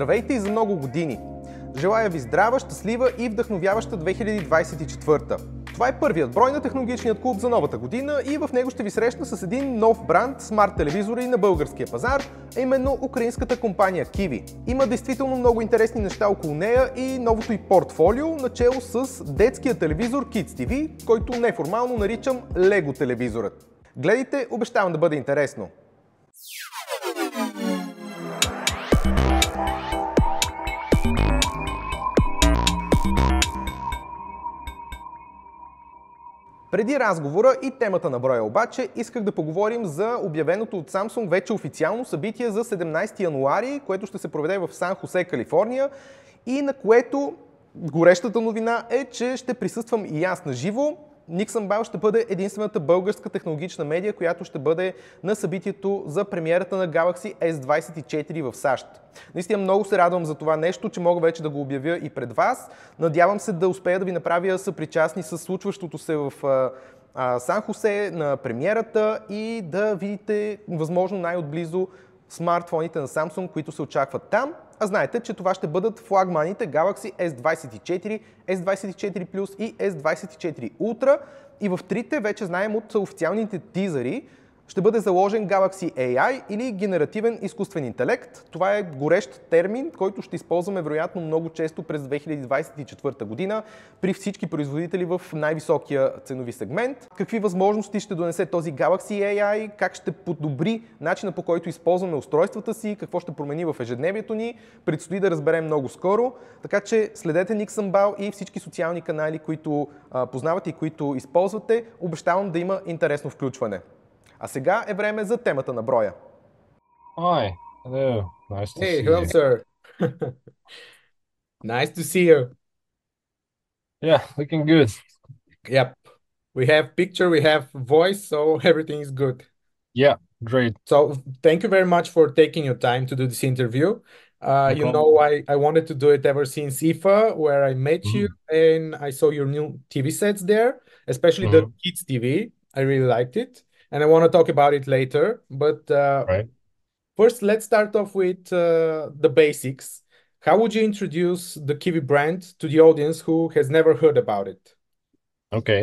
Здравейте и за много години! Желая ви здрава, щастлива и вдъхновяваща 2024. Това е първият брой на Технологичният клуб за новата година и в него ще ви срещна с един нов бранд смарт телевизори на българския пазар, а именно украинската компания Kiwi. Има действително много интересни неща около нея и новото й портфолио, начело с детския телевизор Kids TV, който неформално наричам Lego телевизорът. Гледайте, обещавам да бъде интересно! Преди разговора и темата на броя обаче, исках да поговорим за обявеното от Samsung вече официално събитие за 17 януари, което ще се проведе в Сан Хосе, Калифорния, и на което горещата новина е, че ще присъствам и аз на живо. Nixonbell ще бъде единствената българска технологична медия, която ще бъде на събитието за премиерата на Galaxy S24 в САЩ. Наистина много се радвам за това нещо, че мога вече да го обявя и пред вас. Надявам се да успея да ви направя съпричастни с случващото се в Сан Хосе на премиерата и да видите възможно най-отблизо смартфоните на Samsung, които се очакват там. А знаете, че това ще бъдат флагманите Galaxy S24, S24 Plus и S24 Ultra. И в трите вече знаем от официалните тизъри ще бъде заложен Galaxy AI или генеративен изкуствен интелект. Това е горещ термин, който ще използваме вероятно много често през 2024 година при всички производители в най-високия ценови сегмент. Какви възможности ще донесе този Galaxy AI, как ще подобри начина, по който използваме устройствата си, какво ще промени в ежедневието ни, предстои да разберем много скоро. Така че следете Nixonbell и всички социални канали, които познавате и които използвате. Обещавам да има интересно включване. А сега е време за темата на броя. Hi, hello. Nice to see Hello, you. sir. Nice to see you. Yeah, looking good. Yep. We have picture, we have voice, so everything is good. Yeah, great. So thank you very much for taking your time to do this interview. No You problem. know, I wanted to do it ever since IFA, where I met you and I saw your new TV sets there, especially the Kids TV. I really liked it. And I want to talk about it later. But Right. first, let's start off with the basics. How would you introduce the Kiwi brand to the audience who has never heard about it? Okay.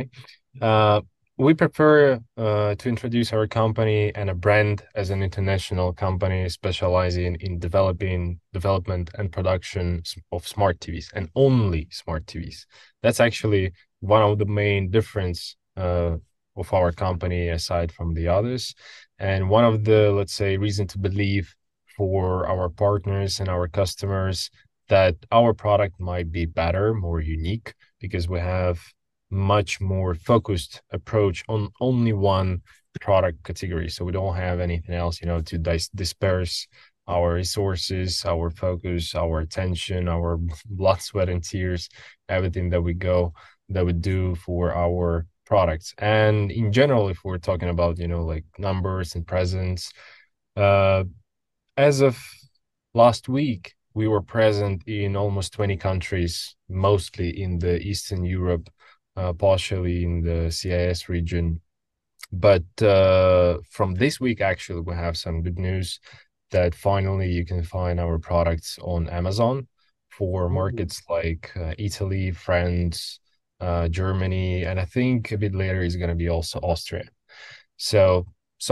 We prefer to introduce our company and a brand as an international company specializing in development and production of smart TVs and only smart TVs. That's actually one of the main difference of our company aside from the others. And one of the, let's say, reason to believe for our partners and our customers that our product might be better, more unique, because we have much more focused approach on only one product category. So we don't have anything else, to disperse our resources, our focus, our attention, our blood, sweat, and tears, everything that we do for our products. And in general, if we're talking about, like numbers and presence, as of last week, we were present in almost 20 countries, mostly in the Eastern Europe, partially in the CIS region. But from this week, actually, we have some good news that finally you can find our products on Amazon for markets like Italy, France, Germany, and I think a bit later is going to be also Austria. So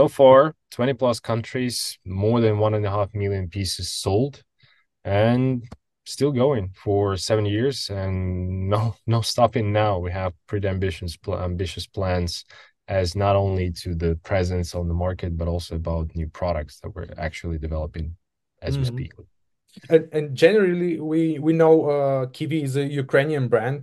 far, 20 plus countries, more than 1.5 million pieces sold, and still going for 7 years, and no stopping now. We have pretty ambitious plans as not only to the presence on the market, but also about new products that we're actually developing as we speak. And generally, we know Kiwi is a Ukrainian brand,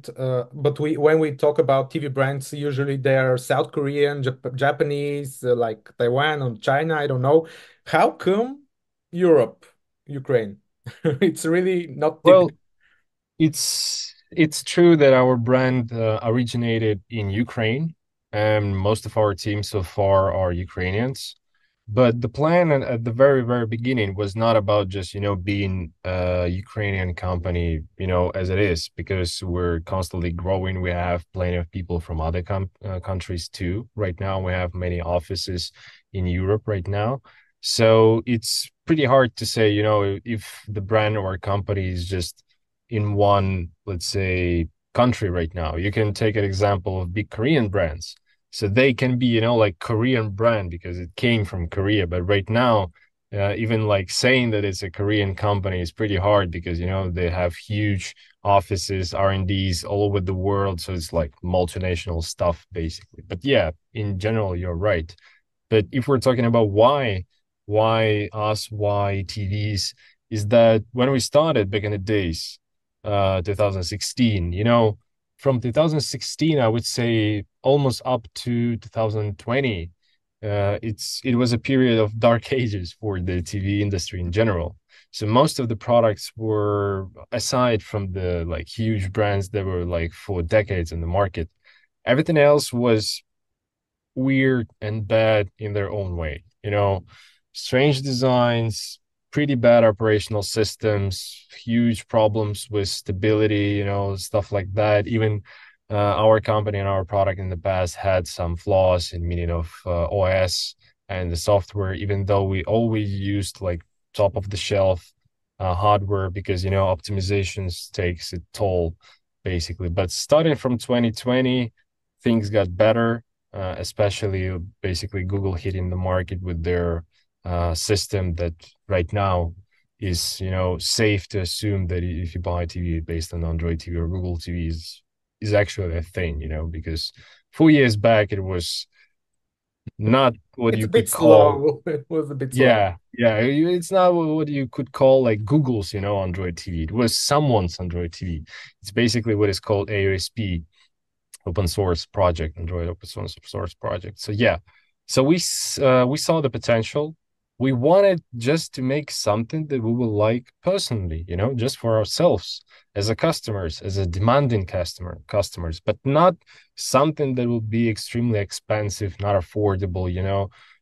but when we talk about TV brands, usually they are South Korean, Japanese, like Taiwan or China. I don't know. How come Europe, Ukraine? It's really not Well, typical. it's true that our brand originated in Ukraine, and most of our team so far are Ukrainians. But the plan at the very, very beginning was not about just, being a Ukrainian company, as it is, because we're constantly growing. We have plenty of people from other countries too. Right now, we have many offices in Europe right now. So it's pretty hard to say, if the brand or company is just in one, let's say, country right now. You can take an example of big Korean brands. So they can be, like Korean brand because it came from Korea. But right now, even like saying that it's a Korean company is pretty hard because, they have huge offices, R&Ds all over the world. So it's like multinational stuff, basically. But yeah, in general, you're right. But if we're talking about why us, why TVs, is that when we started back in the days, 2016, from 2016, I would say almost up to 2020, it was a period of dark ages for the TV industry in general. So most of the products were, aside from the like huge brands that were like for decades in the market, everything else was weird and bad in their own way. Strange designs, pretty bad operational systems, huge problems with stability, stuff like that. Even our company and our product in the past had some flaws in meaning of OS and the software, even though we always used like top of the shelf hardware because, optimizations takes a toll basically. But starting from 2020, things got better, especially basically Google hitting the market with their system that right now is, safe to assume that if you buy a TV based on Android TV or Google TV is actually a thing, because 4 years back it was not what It's you a bit could call. slow. It was a bit slow. Yeah, it's not what you could call like Google's, Android TV. It was someone's Android TV. It's basically what is called AOSP, open source project, Android open source project. So yeah, so we saw the potential. We wanted just to make something that we will like personally, just for ourselves as a customers, as a demanding customers, but not something that will be extremely expensive, not affordable,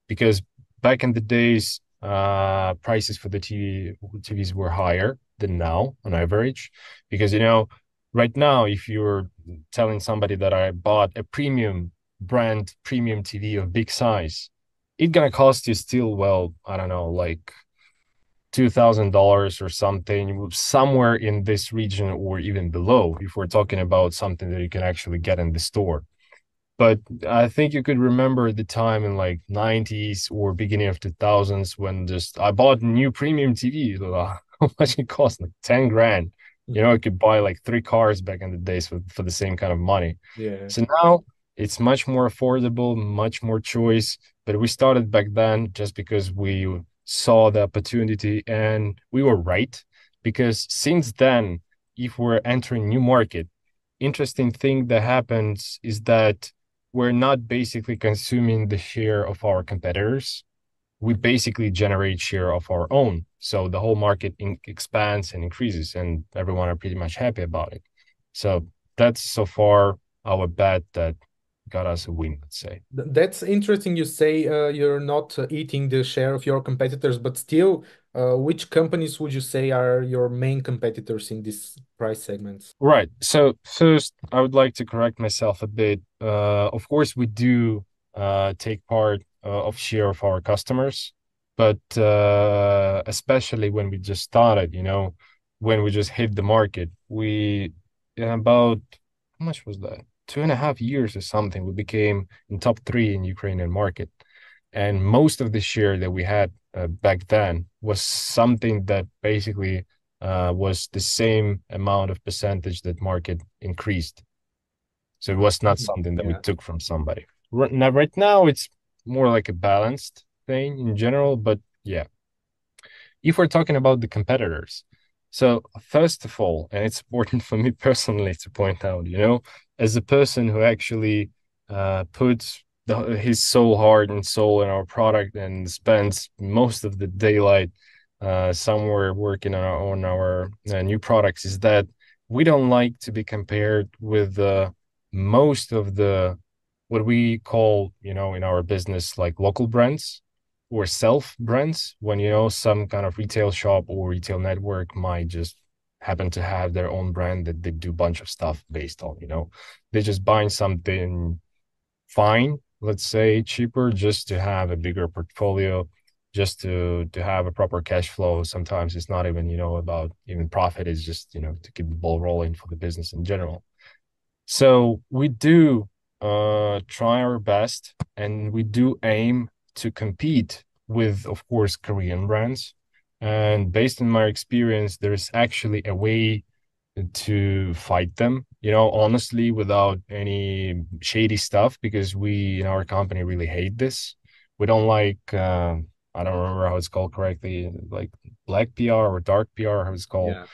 because back in the days, prices for the TVs were higher than now on average, because right now, if you're telling somebody that I bought a premium brand premium TV of big size, it's gonna cost you still, well, I don't know, like $2,000 or something, somewhere in this region or even below, if we're talking about something that you can actually get in the store. But I think you could remember the time in like 90s or beginning of 2000s when just I bought a new premium TV. How much it cost? Like 10 grand. I could buy like 3 cars back in the days for the same kind of money. Yeah. So now it's much more affordable, much more choice. But we started back then just because we saw the opportunity and we were right. Because since then, if we're entering new market, interesting thing that happens is that we're not basically consuming the share of our competitors. We basically generate share of our own. So the whole market expands and increases, and everyone are pretty much happy about it. So that's so far our bet that got us a win, let's say. That's interesting. You say you're not eating the share of your competitors, but still, which companies would you say are your main competitors in these price segments? Right. So first, I would like to correct myself a bit. Of course, we do take part of share of our customers, but especially when we just started, when we just hit the market, we in about how much was that? 2.5 years or something, we became in top three in Ukrainian market, and most of the share that we had back then was something that basically was the same amount of percentage that market increased. So it was not something that we Yeah. took from somebody. Right now, it's more like a balanced thing in general, but yeah. If we're talking about the competitors, so first of all, and it's important for me personally to point out, as a person who actually puts his soul, heart, and soul in our product and spends most of the daylight somewhere working on our new products, is that we don't like to be compared with most of the what we call, in our business, like local brands or self brands, when some kind of retail shop or retail network might just happen to have their own brand that they do a bunch of stuff based on. They're just buying something fine, let's say cheaper, just to have a bigger portfolio, just to have a proper cash flow. Sometimes it's not even, about even profit. It's just, to keep the ball rolling for the business in general. So we do try our best, and we do aim to compete with, of course, Korean brands. And based on my experience, there's actually a way to fight them, honestly, without any shady stuff, because we in our company really hate this. We don't like, I don't remember how it's called correctly, like black PR or dark PR, how it's called, Yeah.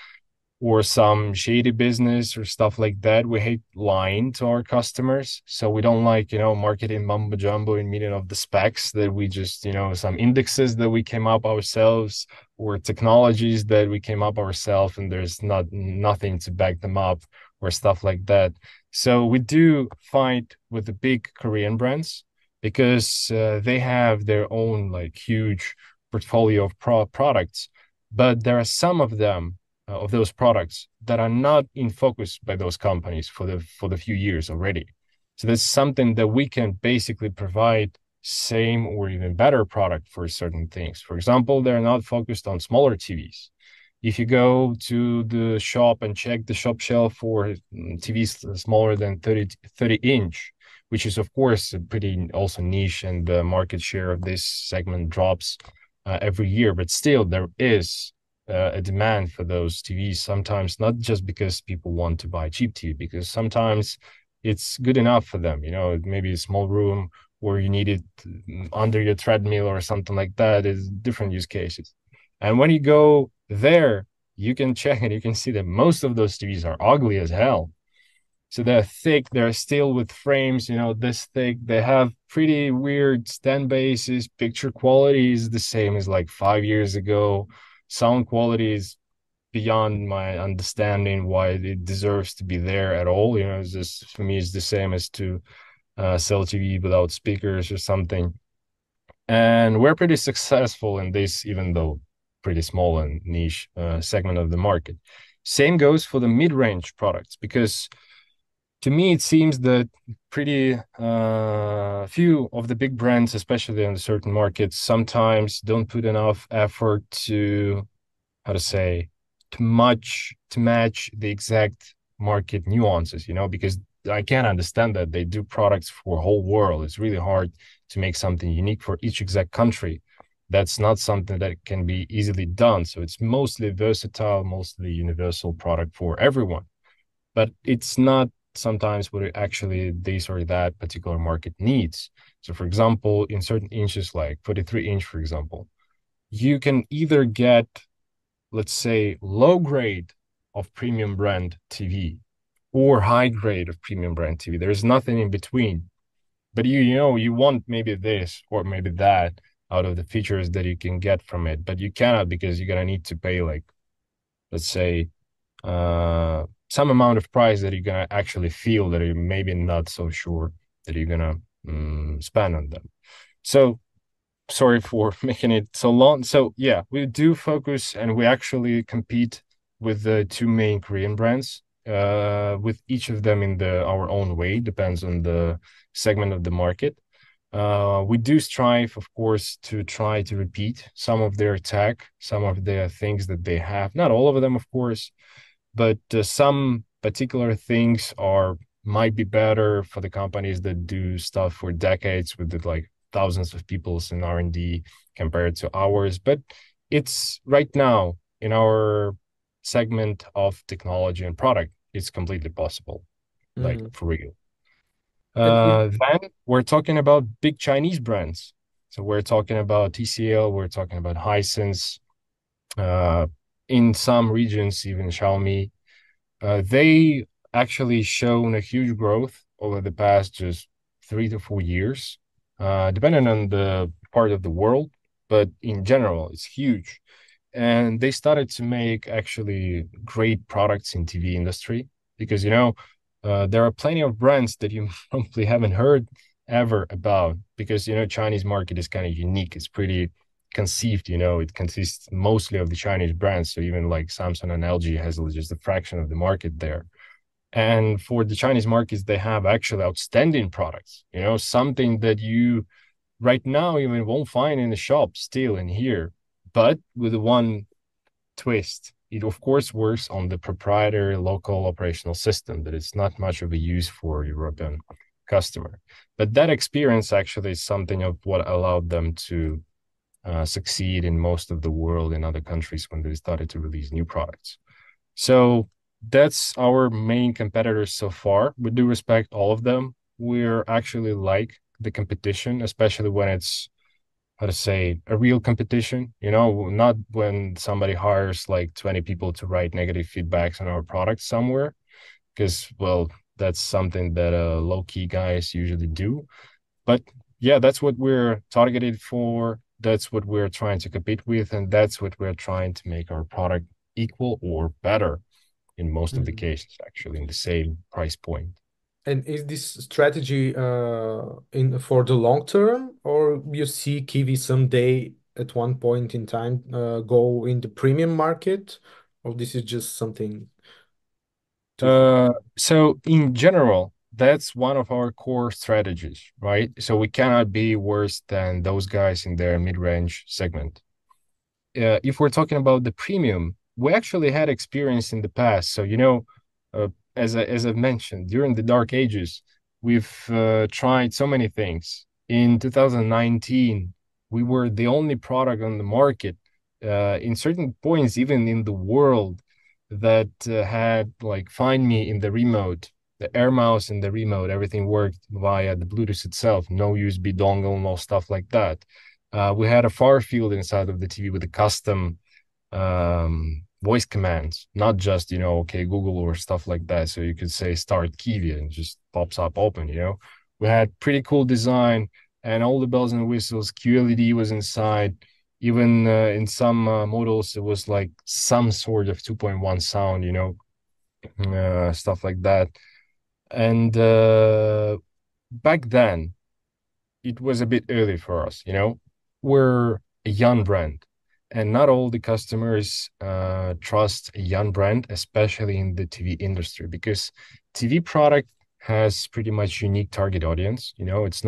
or some shady business or stuff like that. We hate lying to our customers. So we don't like, marketing mumbo jumbo in meaning of the specs that we just, some indexes that we came up ourselves, or technologies that we came up ourselves, and there's nothing to back them up or stuff like that. So we do fight with the big Korean brands because they have their own like huge portfolio of products, but there are some of them of those products that are not in focus by those companies for the few years already. So that's something that we can basically provide same or even better product for certain things. For example, they're not focused on smaller TVs. If you go to the shop and check the shop shelf for TVs smaller than 30 inch, which is of course a pretty also niche, and the market share of this segment drops every year, but still there is a demand for those TVs, sometimes not just because people want to buy cheap TV, because sometimes it's good enough for them, maybe a small room, or you need it under your treadmill or something like that. Is different use cases. And when you go there, you can check and you can see that most of those TVs are ugly as hell. So they're thick, they're still with frames, this thick. They have pretty weird stand bases. Picture quality is the same as like 5 years ago. Sound quality is beyond my understanding why it deserves to be there at all. It's just, for me, it's the same as to sell TV without speakers or something. And we're pretty successful in this, even though pretty small and niche segment of the market. Same goes for the mid-range products, because to me, it seems that pretty few of the big brands, especially in certain markets, sometimes don't put enough effort to, how to say, to match the exact market nuances, because I can understand that they do products for whole world. It's really hard to make something unique for each exact country. That's not something that can be easily done. So it's mostly versatile, mostly universal product for everyone. But it's not sometimes what actually this or that particular market needs. So for example, in certain inches, like 43 inch, for example, you can either get, let's say, low grade of premium brand TV or high grade of premium brand TV. There's nothing in between. But you want maybe this or maybe that out of the features that you can get from it, but you cannot, because you're gonna need to pay, like, let's say, some amount of price that you're gonna actually feel that you're maybe not so sure that you're gonna spend on them. So sorry for making it so long. So yeah, we do focus, and we actually compete with the two main Korean brands, with each of them in our own way, depends on the segment of the market. We do strive, of course, to try to repeat some of their tech, some of the things that they have. Not all of them, of course, but some particular things might be better for the companies that do stuff for decades with like thousands of people in R&D compared to ours. But it's right now in our segment of technology and product, it's completely possible, like for real. Then we're talking about big Chinese brands. So we're talking about TCL, we're talking about Hisense, in some regions, even Xiaomi. They actually shown a huge growth over the past just 3 to 4 years, depending on the part of the world, but in general, it's huge. And they started to make actually great products in TV industry, because there are plenty of brands that you probably haven't heard ever about, because Chinese market is kind of unique. It's pretty conceived, it consists mostly of the Chinese brands. So even like Samsung and LG has just a fraction of the market there. And for the Chinese markets, they have actually outstanding products, something that you right now you won't find in the shop still in here, but with one twist. It of course works on the proprietary local operational system, but it's not much of a use for European customer. But that experience actually is something of what allowed them to succeed in most of the world in other countries when they started to release new products. So that's our main competitors so far. We do respect all of them. We're actually like the competition, especially when it's, how to say, a real competition, not when somebody hires like 20 people to write negative feedbacks on our product somewhere, because, well, that's something that low-key guys usually do. But yeah, that's what we're targeted for. That's what we're trying to compete with, and that's what we're trying to make our product equal or better in most of the cases, actually, in the same price point. And is this strategy in for the long term, or you see Kiwi someday at one point in time go in the premium market, or this is just something to... So in general, that's one of our core strategies, right? So we cannot be worse than those guys in their mid-range segment. If we're talking about the premium, we actually had experience in the past. So, as I mentioned, during the dark ages, we've tried so many things. In 2019, we were the only product on the market, in certain points, even in the world, that had like Find Me in the remote, the Air Mouse in the remote, everything worked via the Bluetooth itself, no USB dongle, no stuff like that. We had a far field inside of the TV with a custom voice commands, not just, okay, Google or stuff like that. So you could say start Kiwi and it just pops up open. We had pretty cool design and all the bells and whistles. QLED was inside. Even in some models, it was like some sort of 2.1 sound, stuff like that. And back then, it was a bit early for us, We're a young brand, and not all the customers trust a young brand, especially in the TV industry, because TV product has pretty much unique target audience. It's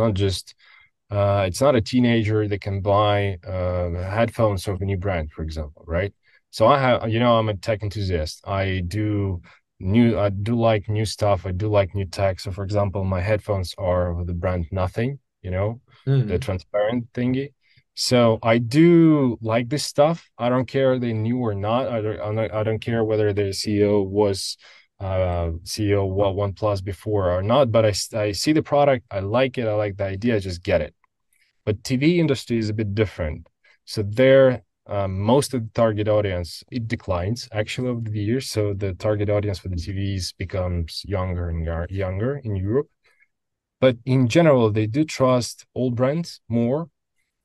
not a teenager that can buy headphones of a new brand, for example, right? So I'm a tech enthusiast. I do like new stuff. I do like new tech. So, for example, my headphones are of the brand Nothing, the transparent thingy. So I do like this stuff. I don't care they new or not. I don't care whether the CEO was CEO OnePlus before or not. But I see the product. I like it. I like the idea. I just get it. But TV industry is a bit different. So there, most of the target audience, it declines actually over the years. So the target audience for the TVs becomes younger and younger in Europe. But in general, they do trust old brands more,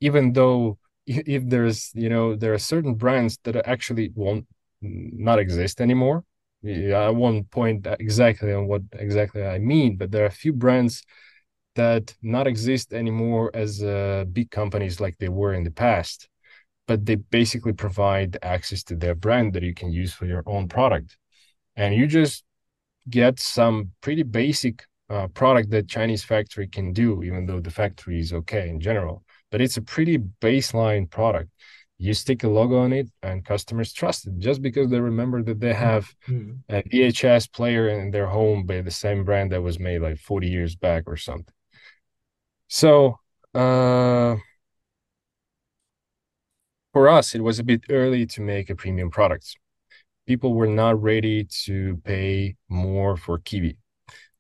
even though if there are certain brands that actually won't not exist anymore. Yeah, I won't point exactly on what exactly I mean, but there are a few brands that not exist anymore as big companies like they were in the past, but they basically provide access to their brand that you can use for your own product. And you just get some pretty basic product that Chinese factory can do, even though the factory is okay in general. But it's a pretty baseline product. You stick a logo on it and customers trust it just because they remember that they have a VHS player in their home by the same brand that was made like 40 years back or something. So for us, it was a bit early to make a premium product. People were not ready to pay more for Kiwi.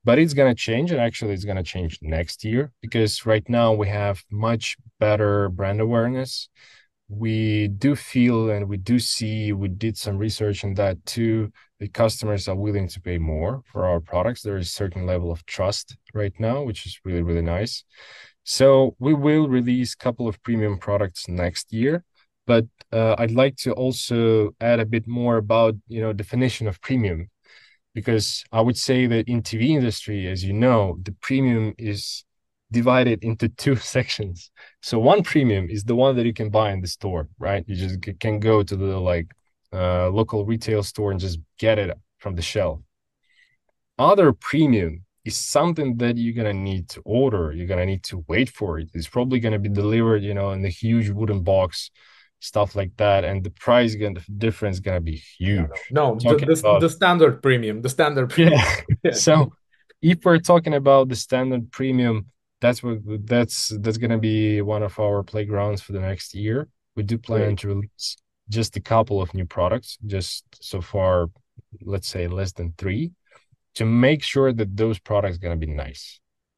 But it's going to change, and actually it's going to change next year, because right now we have much better brand awareness. We do feel and we do see, we did some research on that too, the customers are willing to pay more for our products. There is a certain level of trust right now, which is really, really nice. So we will release a couple of premium products next year, but I'd like to also add a bit more about, definition of premium, because I would say that in TV industry, as you know, the premium is divided into two sections. So one premium is the one that you can buy in the store, right? You just can go to the local retail store and just get it from the shelf. Other premium is something that you're gonna need to order. You're gonna need to wait for it. It's probably gonna be delivered, in a huge wooden box, stuff like that, and the price the difference gonna be Yeah, huge. no, Talking about the standard premium, the standard premium. yeah. Yeah. So if we're talking about the standard premium, that's gonna be one of our playgrounds for the next year. We do plan Great. to release just a couple of new products, just so far, let's say less than three, to make sure that those products gonna be nice.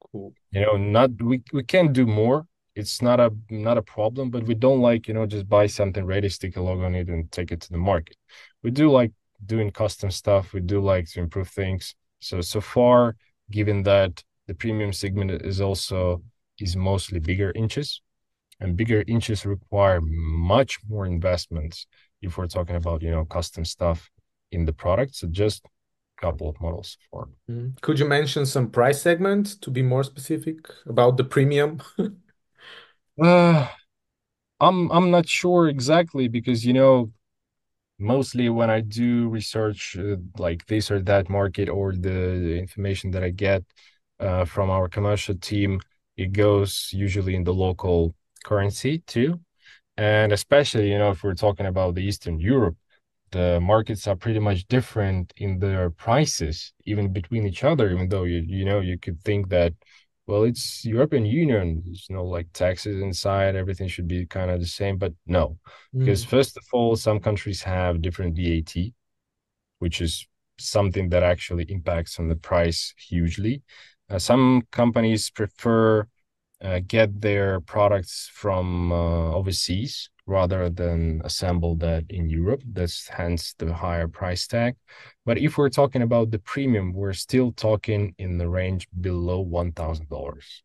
Cool. Not we can do more. It's not a problem, but we don't like, just buy something ready, stick a logo on it, and take it to the market. We do like doing custom stuff. We do like to improve things. So far, given that the premium segment is mostly bigger inches, and bigger inches require much more investments if we're talking about, custom stuff in the product. So just a couple of models for. Could you mention some price segment to be more specific about the premium? Uh, I'm not sure exactly because mostly when I do research like this or that market, or the information that I get from our commercial team, it goes usually in the local currency too. And especially, if we're talking about the Eastern Europe, the markets are pretty much different in their prices, even between each other, even though you could think that, well, it's European Union, there's no like taxes inside, everything should be kind of the same. But no, because first of all, some countries have different VAT, which is something that actually impacts on the price hugely. Some companies prefer get their products from overseas rather than assemble that in Europe. That's hence the higher price tag. But if we're talking about the premium, we're still talking in the range below $1,000.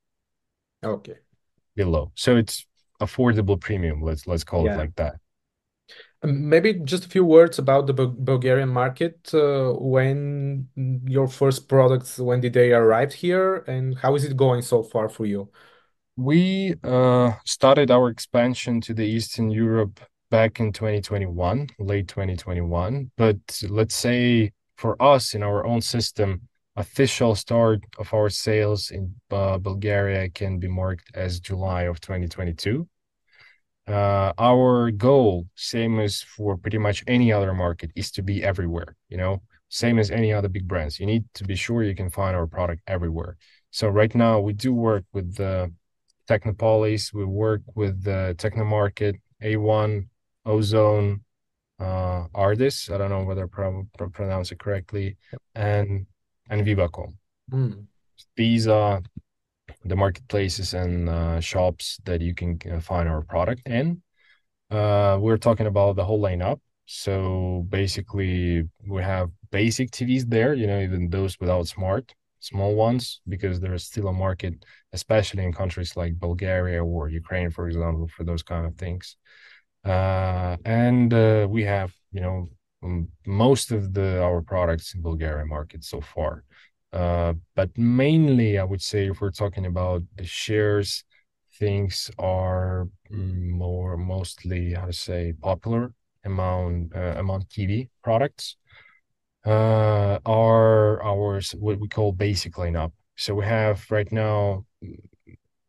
Okay. Below. So it's affordable premium. Let's call it Yeah. like that. Maybe just a few words about the Bulgarian market. When your first products, when did they arrive here, and how is it going so far for you? We started our expansion to the Eastern Europe back in 2021, late 2021. But let's say for us in our own system, official start of our sales in Bulgaria can be marked as July of 2022. Our goal, same as for pretty much any other market, is to be everywhere, same as any other big brands. You need to be sure you can find our product everywhere. So right now we do work with the Technopolis, we work with the Technomarket, A1, Ozone, Ardis, I don't know whether I pronounce it correctly, and Vivacom. These are the marketplaces and shops that you can find our product in. We're talking about the whole lineup. So basically, we have basic TVs there, even those without small ones, because there's still a market, especially in countries like Bulgaria or Ukraine, for example, for those kind of things. And we have, most of our products in Bulgarian market so far. But mainly, I would say, if we're talking about the shares, things are mostly, how to say, popular among TV products. Are ours what we call basic lineup. So we have right now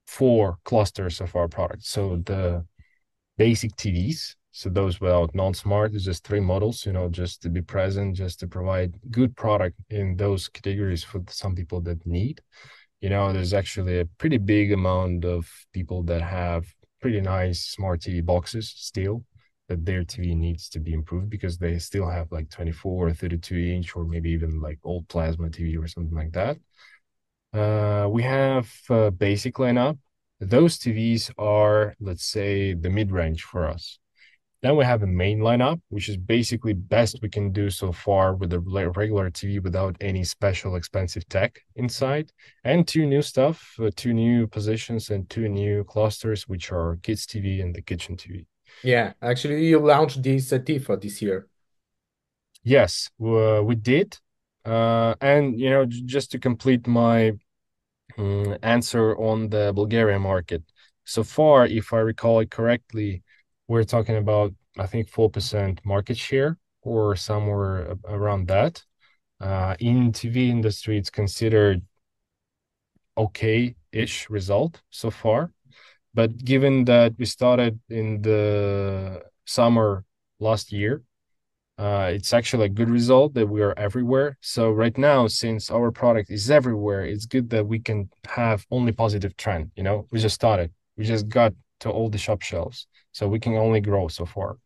4 clusters of our products. So the basic TVs, so those without non-smart, is just 3 models, just to be present, just to provide good product in those categories for some people that need. There's actually a pretty big amount of people that have pretty nice smart TV boxes still, that their TV needs to be improved because they still have like 24 or 32-inch, or maybe even like old plasma TV or something like that. We have basic lineup. Those TVs are, let's say, the mid-range for us. Then we have a main lineup, which is basically best we can do so far with a regular TV without any special expensive tech inside. And 2 new stuff, 2 new positions and 2 new clusters, which are kids TV and the kitchen TV. Yeah, actually, you launched this at TIFA this year. Yes, we did. And, just to complete my answer on the Bulgarian market. So far, if I recall it correctly, we're talking about, I think, 4% market share or somewhere around that. In TV industry, it's considered okay-ish result so far. But given that we started in the summer last year, it's actually a good result that we are everywhere. So right now, since our product is everywhere, it's good that we can have only positive trend. We just started. We just got to all the shop shelves, so we can only grow so far.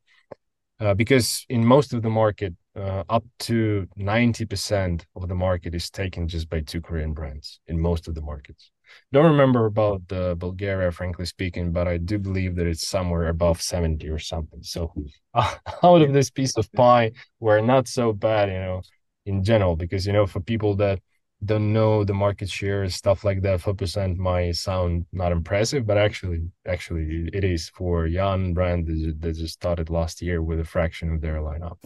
Because in most of the market, up to 90% of the market is taken just by 2 Korean brands in most of the markets. Don't remember about Bulgaria, frankly speaking, but I do believe that it's somewhere above 70 or something. So out of this piece of pie, we're not so bad, in general, because, for people that don't know the market share, stuff like that, 4% might sound not impressive, but actually it is for Jan brand that just started last year with a fraction of their lineup.